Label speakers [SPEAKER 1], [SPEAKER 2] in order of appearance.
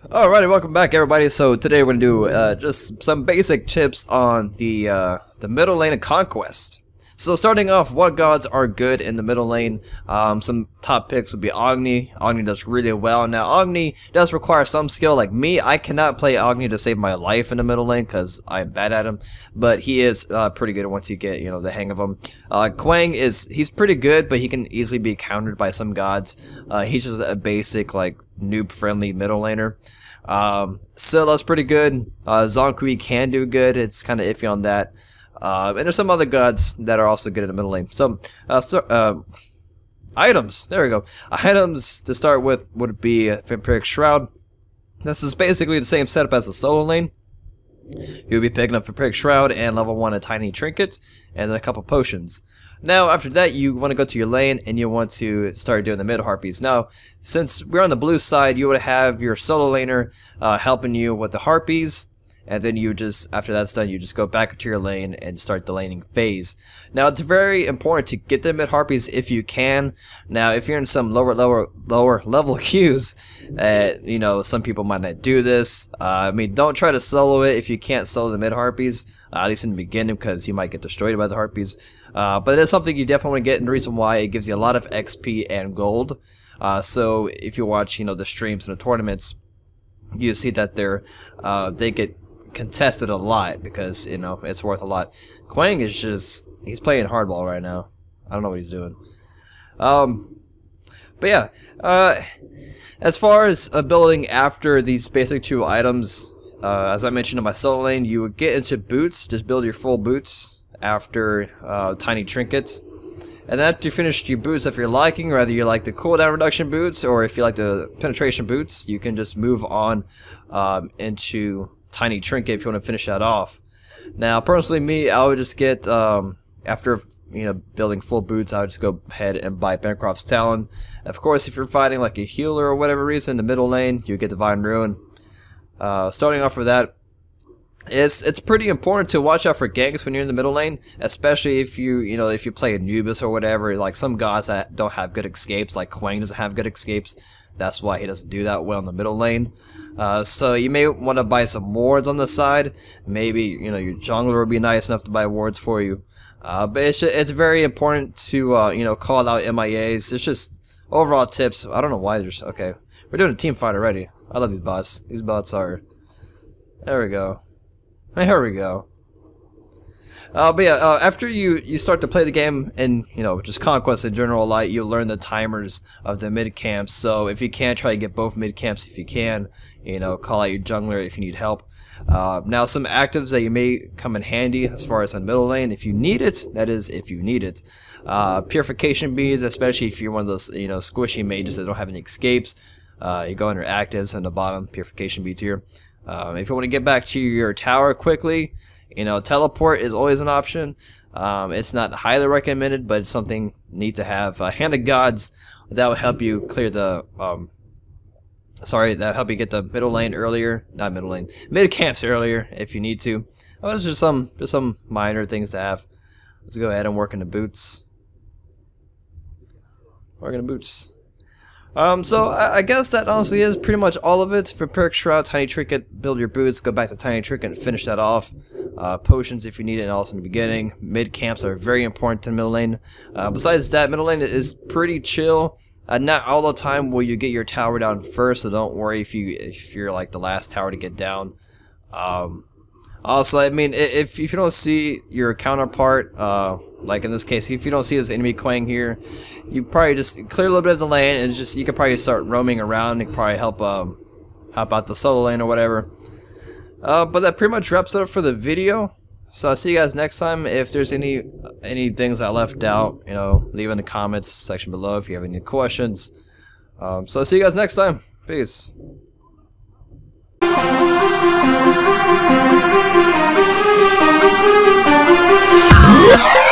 [SPEAKER 1] Alrighty, welcome back everybody. So today we're gonna do just some basic tips on the middle lane of Conquest. So starting off, what gods are good in the middle lane? Some top picks would be Agni. Agni does really well. Now Agni does require some skill. Like me, I cannot play Agni to save my life in the middle lane because I'm bad at him. But he is pretty good once you get the hang of him. Quang he's pretty good, but he can easily be countered by some gods. He's just a basic like noob friendly middle laner. Scylla's pretty good. Zonkui can do good. It's kind of iffy on that. And there's some other gods that are also good in the middle lane. So, items. There we go. Items to start with would be Vampiric Shroud. This is basically the same setup as the solo lane. You'll be picking up Vampiric Shroud and level 1 a tiny trinket, and then a couple potions. Now, after that, you want to go to your lane and you want to start doing the mid harpies. Now, since we're on the blue side, you would have your solo laner helping you with the harpies, and then you just, after that's done, you just go back to your lane and start the laning phase. Now, it's very important to get the mid harpies if you can. Now, if you're in some lower level queues, some people might not do this. I mean, don't try to solo it if you can't solo the mid harpies, at least in the beginning, because you might get destroyed by the harpies. But it is something you definitely want to get, and the reason why, it gives you a lot of XP and gold. So if you watch, the streams and the tournaments, you see that they get contested a lot because it's worth a lot. Quang is he's playing hardball right now. I don't know what he's doing. But yeah, as far as building after these basic two items, as I mentioned in my solo lane, you would get into boots. Just build your full boots after tiny trinkets. And then after you finish your boots, if you're liking, whether you like the cooldown reduction boots or if you like the penetration boots, you can just move on into tiny trinket if you want to finish that off. Now, personally, me, I would just get after building full boots, I would just go ahead and buy Bancroft's Talon. Of course, if you're fighting like a healer or whatever reason in the middle lane, you get Divine Ruin. Starting off with that, it's pretty important to watch out for ganks when you're in the middle lane, especially if you play Anubis or whatever. Like some gods that don't have good escapes, like Quang doesn't have good escapes. That's why he doesn't do that well in the middle lane. So you may want to buy some wards on the side. Maybe your jungler would be nice enough to buy wards for you. But it's very important to call out MIAs. It's just overall tips. I don't know why there's okay. We're doing a team fight already. I love these bots. These bots are. There we go. There we go. But yeah, after you start to play the game and just Conquest in general a lot, you learn the timers of the mid camps. So if you can, try to get both mid camps if you can. Call out your jungler if you need help. Now some actives that you may come in handy as far as in middle lane if you need it. That is, if you need it. Purification beads, especially if you're one of those squishy mages that don't have any escapes. You go under actives on the bottom, purification beads here. If you want to get back to your tower quickly, teleport is always an option. It's not highly recommended, but it's something neat to have. Hand of Gods, that will help you clear the that'll help you get the middle lane earlier. Not middle lane, mid camps earlier if you need to. Oh, it's just some minor things to have. Let's go ahead and work in the boots. So I guess that honestly is pretty much all of it. Vampiric Shroud, Tiny Trinket, build your boots, go back to Tiny Trinket and finish that off. Potions if you need it, and also in the beginning. Mid camps are very important in middle lane. Besides that, middle lane is pretty chill. Not all the time will you get your tower down first, so don't worry if you're like the last tower to get down. Also, I mean, if you don't see your counterpart, like in this case, if you don't see this enemy Quang here, you probably just clear a little bit of the lane, and you can probably start roaming around. And probably help out the solo lane or whatever. But that pretty much wraps it up for the video. So I'll see you guys next time. If there's any things I left out, leave in the comments section below if you have any questions. So I'll see you guys next time. Peace.
[SPEAKER 2] Yeah.